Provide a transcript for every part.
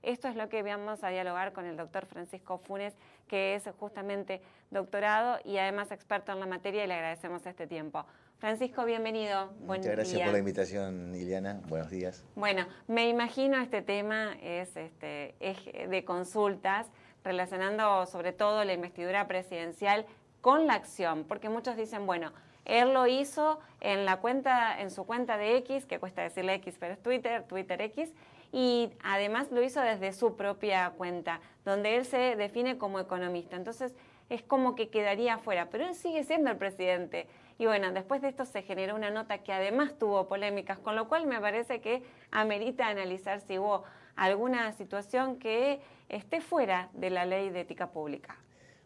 Esto es lo que vamos a dialogar con el doctor Francisco Funes, que es justamente doctorado y además experto en la materia, y le agradecemos este tiempo. Francisco, bienvenido. Buen día. Muchas gracias por la invitación, Liliana. Buenos días. Bueno, me imagino este tema es de consultas relacionando sobre todo la investidura presidencial con la acción, porque muchos dicen, bueno, él lo hizo en su cuenta de X, que cuesta decirle X, pero es Twitter X, y además lo hizo desde su propia cuenta, donde él se define como economista. Entonces es como que quedaría afuera, pero él sigue siendo el presidente. Y bueno, después de esto se generó una nota que además tuvo polémicas, con lo cual me parece que amerita analizar si hubo alguna situación que esté fuera de la ley de ética pública.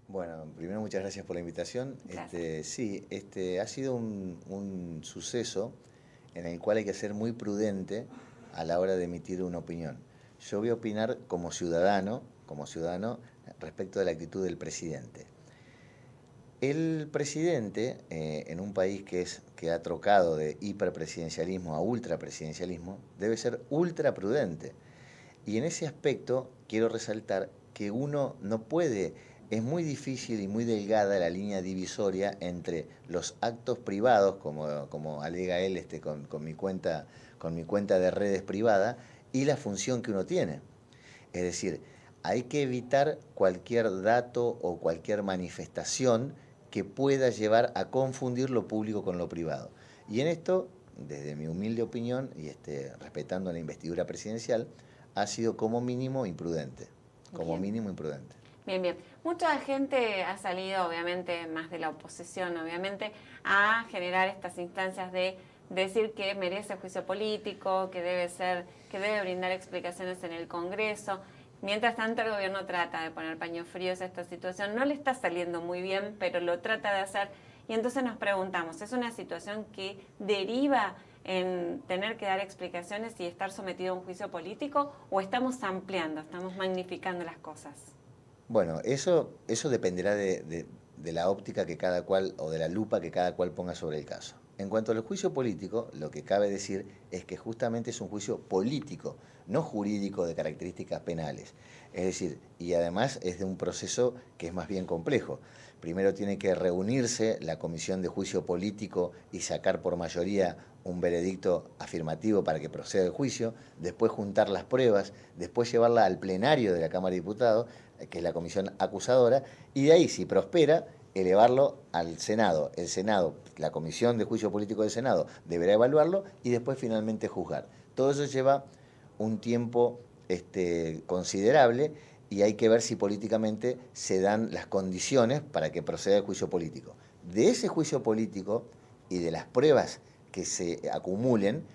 Bueno, primero muchas gracias por la invitación. Sí, ha sido un suceso en el cual hay que ser muy prudente a la hora de emitir una opinión. Yo voy a opinar como ciudadano respecto de la actitud del presidente. El presidente, en un país que ha trocado de hiperpresidencialismo a ultrapresidencialismo, debe ser ultra prudente. Y en ese aspecto quiero resaltar que uno no puede, es muy difícil y muy delgada la línea divisoria entre los actos privados, como alega él con mi cuenta de redes privada, y la función que uno tiene. Es decir, hay que evitar cualquier dato o cualquier manifestación que pueda llevar a confundir lo público con lo privado. Y en esto, desde mi humilde opinión y respetando la investidura presidencial, ha sido como mínimo imprudente. Como mínimo imprudente. Bien, bien. Mucha gente ha salido, obviamente, más de la oposición, obviamente, a generar estas instancias de decir que merece juicio político, que debe brindar explicaciones en el Congreso. Mientras tanto, el gobierno trata de poner paños fríos a esta situación. No le está saliendo muy bien, pero lo trata de hacer. Y entonces nos preguntamos, ¿es una situación que deriva en tener que dar explicaciones y estar sometido a un juicio político, o estamos ampliando, estamos magnificando las cosas? Bueno, eso dependerá de la óptica que cada cual, o de la lupa que cada cual ponga sobre el caso. En cuanto al juicio político, lo que cabe decir es que justamente es un juicio político, no jurídico de características penales. Es decir, y además es de un proceso que es más bien complejo. Primero tiene que reunirse la comisión de juicio político y sacar por mayoría un veredicto afirmativo para que proceda el juicio, después juntar las pruebas, después llevarla al plenario de la Cámara de Diputados, que es la comisión acusadora, y de ahí, si prospera, elevarlo al Senado. El Senado, la Comisión de Juicio Político del Senado, deberá evaluarlo y después finalmente juzgar. Todo eso lleva un tiempo considerable y hay que ver si políticamente se dan las condiciones para que proceda el juicio político. De ese juicio político y de las pruebas que se acumulen,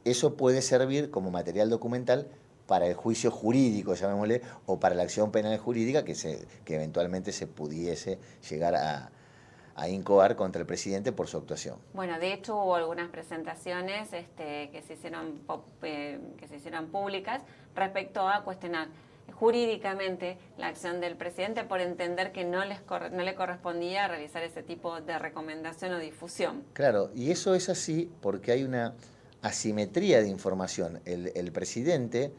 eso puede servir como material documental para el juicio jurídico, llamémosle, o para la acción penal jurídica que eventualmente se pudiese llegar a incoar contra el presidente por su actuación. Bueno, de hecho hubo algunas presentaciones que se hicieron públicas respecto a cuestionar jurídicamente la acción del presidente por entender que no le correspondía realizar ese tipo de recomendación o difusión. Claro, y eso es así porque hay una asimetría de información. El presidente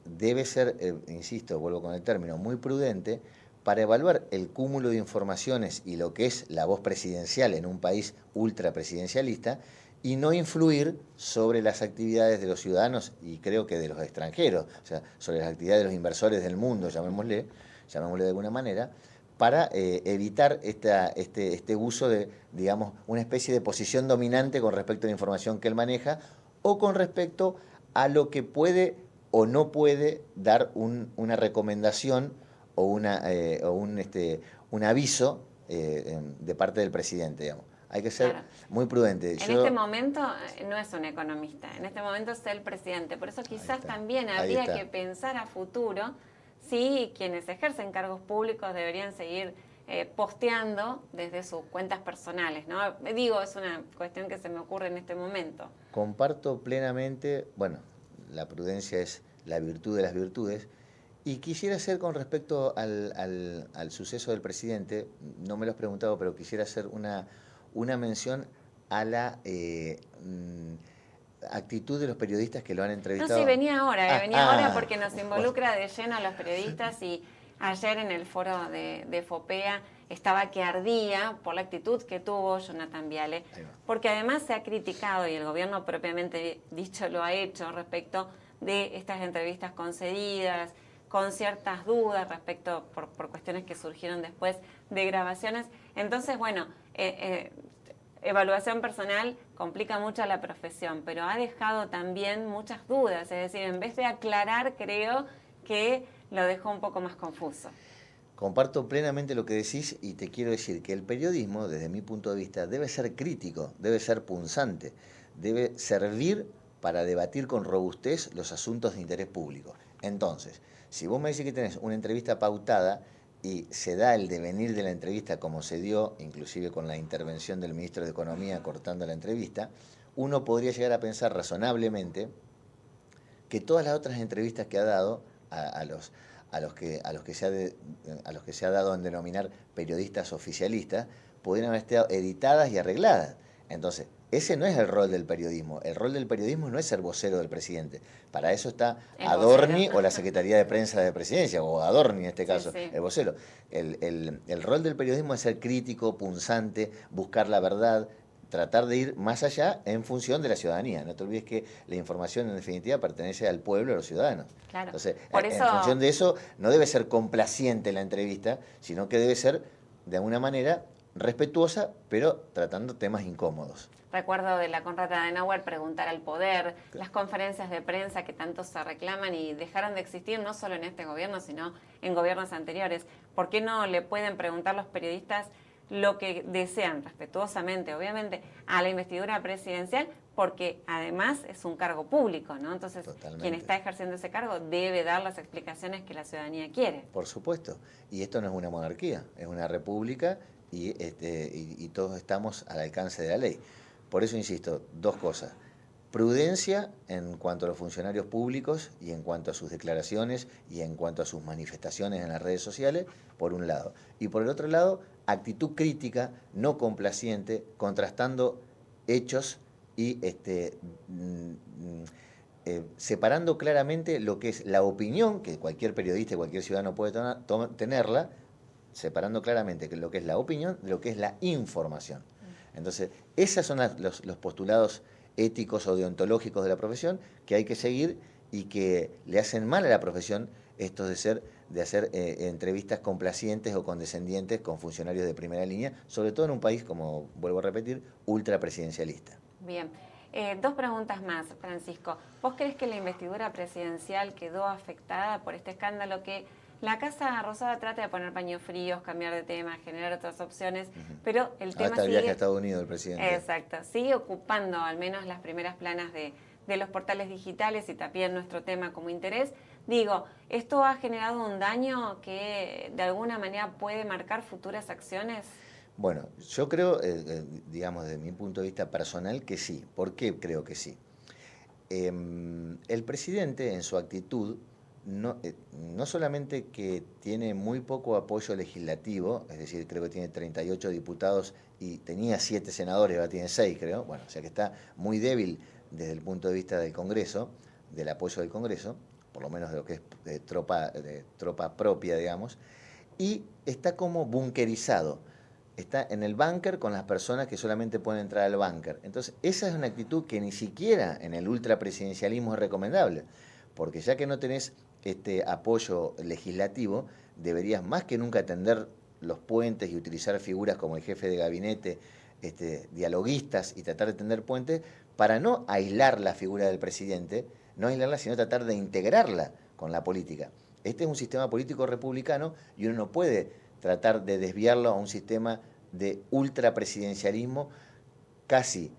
debe ser, insisto, vuelvo con el término, muy prudente para evaluar el cúmulo de informaciones y lo que es la voz presidencial en un país ultrapresidencialista y no influir sobre las actividades de los ciudadanos y creo que de los extranjeros, o sea, sobre las actividades de los inversores del mundo, llamémosle de alguna manera, para evitar este uso de, digamos, una especie de posición dominante con respecto a la información que él maneja o con respecto a lo que puede o no puede dar una recomendación o un aviso de parte del presidente, digamos. Hay que ser muy prudente. En este momento no es un economista, en este momento es el presidente. Por eso quizás también habría que pensar a futuro si quienes ejercen cargos públicos deberían seguir posteando desde sus cuentas personales, ¿no? Digo, es una cuestión que se me ocurre en este momento. Comparto plenamente, bueno, la prudencia es la virtud de las virtudes, y quisiera hacer con respecto al suceso del presidente, no me lo has preguntado, pero quisiera hacer una mención a actitud de los periodistas que lo han No, entrevistado. sí, venía ahora porque nos involucra de lleno a los periodistas y ayer en el foro de FOPEA estaba que ardía por la actitud que tuvo Jonathan Viale, porque además se ha criticado, y el gobierno propiamente dicho lo ha hecho, respecto de estas entrevistas concedidas, con ciertas dudas respecto por cuestiones que surgieron después de grabaciones. Entonces, bueno, evaluación personal complica mucho a la profesión, pero ha dejado también muchas dudas, es decir, en vez de aclarar, creo que lo dejó un poco más confuso. Comparto plenamente lo que decís y te quiero decir que el periodismo, desde mi punto de vista, debe ser crítico, debe ser punzante, debe servir para debatir con robustez los asuntos de interés público. Entonces, si vos me decís que tenés una entrevista pautada y se da el devenir de la entrevista como se dio, inclusive con la intervención del ministro de Economía cortando la entrevista, uno podría llegar a pensar razonablemente que todas las otras entrevistas que ha dado a los que se ha dado en denominar periodistas oficialistas podrían haber estado editadas y arregladas. Entonces, ese no es el rol del periodismo. El rol del periodismo no es ser vocero del presidente. Para eso está Adorni o la Secretaría de Prensa de Presidencia, o Adorni en este caso, sí. El vocero. El rol del periodismo es ser crítico, punzante, buscar la verdad, tratar de ir más allá en función de la ciudadanía. No te olvides que la información en definitiva pertenece al pueblo, a los ciudadanos. Claro. Entonces, en función de eso, no debe ser complaciente la entrevista, sino que debe ser, de alguna manera, respetuosa, pero tratando temas incómodos. Recuerdo de la Konrad Adenauer preguntar al poder, las conferencias de prensa que tanto se reclaman y dejaron de existir no solo en este gobierno, sino en gobiernos anteriores. ¿Por qué no le pueden preguntar los periodistas lo que desean, respetuosamente, obviamente, a la investidura presidencial? Porque además es un cargo público, ¿no? Entonces, totalmente, quien está ejerciendo ese cargo debe dar las explicaciones que la ciudadanía quiere. Por supuesto. Y esto no es una monarquía, es una república y todos estamos al alcance de la ley. Por eso insisto, dos cosas. Prudencia en cuanto a los funcionarios públicos y en cuanto a sus declaraciones y en cuanto a sus manifestaciones en las redes sociales, por un lado. Y por el otro lado, actitud crítica, no complaciente, contrastando hechos y separando claramente lo que es la opinión, que cualquier periodista y cualquier ciudadano puede tenerla, separando claramente lo que es la opinión de lo que es la información. Entonces, esos son los postulados éticos o deontológicos de la profesión que hay que seguir y que le hacen mal a la profesión esto de hacer entrevistas complacientes o condescendientes con funcionarios de primera línea, sobre todo en un país, como vuelvo a repetir, ultrapresidencialista. Bien. Dos preguntas más, Francisco. ¿Vos crees que la investidura presidencial quedó afectada por este escándalo que la Casa Rosada trata de poner paños fríos, cambiar de tema, generar otras opciones, pero el tema hasta el viaje a Estados Unidos del presidente. Exacto, sigue ocupando al menos las primeras planas de los portales digitales y también nuestro tema como interés? Digo, ¿esto ha generado un daño que de alguna manera puede marcar futuras acciones? Bueno, yo creo, digamos, desde mi punto de vista personal, que sí. ¿Por qué creo que sí? El presidente, en su actitud, no solamente que tiene muy poco apoyo legislativo, es decir, creo que tiene 38 diputados y tenía 7 senadores, ahora tiene 6, creo, bueno, o sea que está muy débil desde el punto de vista del Congreso, del apoyo del Congreso, por lo menos de lo que es de tropa propia, digamos, y está como bunkerizado. Está en el búnker con las personas que solamente pueden entrar al búnker. Entonces, esa es una actitud que ni siquiera en el ultrapresidencialismo es recomendable, porque ya que no tenés apoyo legislativo, deberías más que nunca tender los puentes y utilizar figuras como el jefe de gabinete, dialoguistas, y tratar de tender puentes para no aislar la figura del presidente, no aislarla, sino tratar de integrarla con la política. Este es un sistema político republicano y uno no puede tratar de desviarlo a un sistema de ultrapresidencialismo casi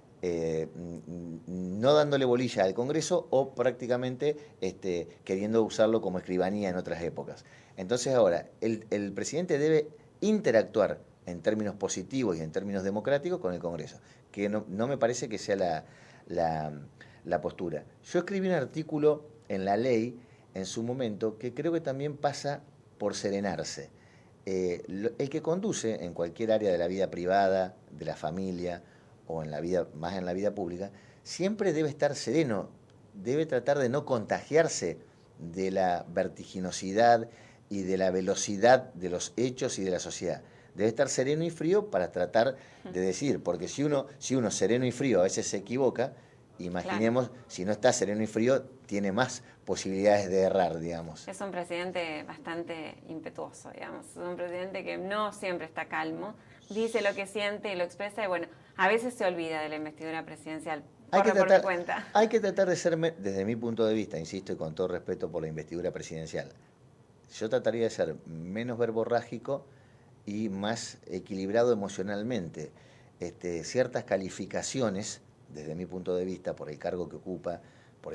no dándole bolilla al Congreso o prácticamente queriendo usarlo como escribanía en otras épocas. Entonces ahora, el presidente debe interactuar en términos positivos y en términos democráticos con el Congreso, que no me parece que sea la postura. Yo escribí un artículo en La Ley en su momento que creo que también pasa por serenarse. El que conduce en cualquier área de la vida privada, de la familia, o más en la vida pública, siempre debe estar sereno, debe tratar de no contagiarse de la vertiginosidad y de la velocidad de los hechos y de la sociedad. Debe estar sereno y frío para tratar de decidir, porque si uno sereno y frío a veces se equivoca, imaginemos, claro, si no está sereno y frío, tiene más posibilidades de errar, digamos. Es un presidente bastante impetuoso, digamos. Es un presidente que no siempre está calmo, dice lo que siente y lo expresa, y bueno, a veces se olvida de la investidura presidencial. Hay que tratar de ser, desde mi punto de vista, insisto, y con todo respeto por la investidura presidencial, yo trataría de ser menos verborrágico y más equilibrado emocionalmente. Ciertas calificaciones, desde mi punto de vista, por el cargo que ocupa, por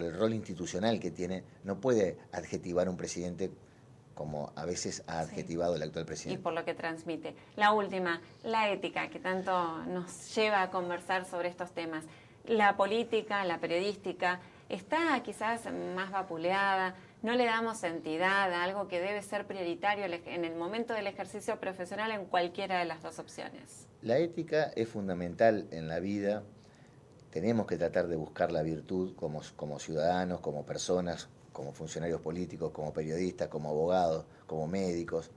el rol institucional que tiene, no puede adjetivar un presidente como a veces ha adjetivado el actual presidente. Y por lo que transmite. La última, la ética, que tanto nos lleva a conversar sobre estos temas. La política, la periodística, está quizás más vapuleada, no le damos entidad a algo que debe ser prioritario en el momento del ejercicio profesional en cualquiera de las dos opciones. La ética es fundamental en la vida. Tenemos que tratar de buscar la virtud como ciudadanos, como personas, como funcionarios políticos, como periodistas, como abogados, como médicos.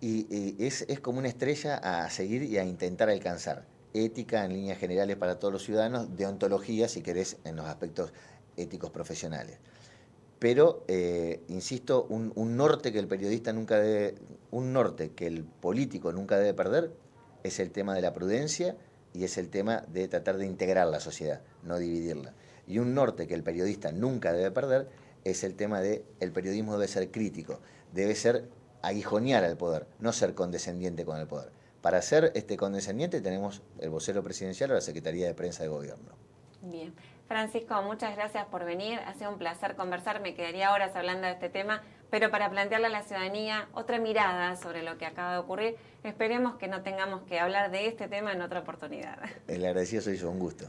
Y es como una estrella a seguir y a intentar alcanzar. Ética en líneas generales para todos los ciudadanos, deontología, si querés, en los aspectos éticos profesionales. Pero, insisto, un norte que el periodista nunca debe, un norte que el político nunca debe perder es el tema de la prudencia y es el tema de tratar de integrar la sociedad, no dividirla. Y un norte que el periodista nunca debe perder es el tema de el periodismo debe ser crítico, debe ser aguijonear al poder, no ser condescendiente con el poder. Para ser condescendiente tenemos el vocero presidencial o la Secretaría de Prensa de Gobierno. Bien. Francisco, muchas gracias por venir. Ha sido un placer conversar. Me quedaría horas hablando de este tema, pero para plantearle a la ciudadanía otra mirada sobre lo que acaba de ocurrir, esperemos que no tengamos que hablar de este tema en otra oportunidad. El agradecido soy yo, un gusto.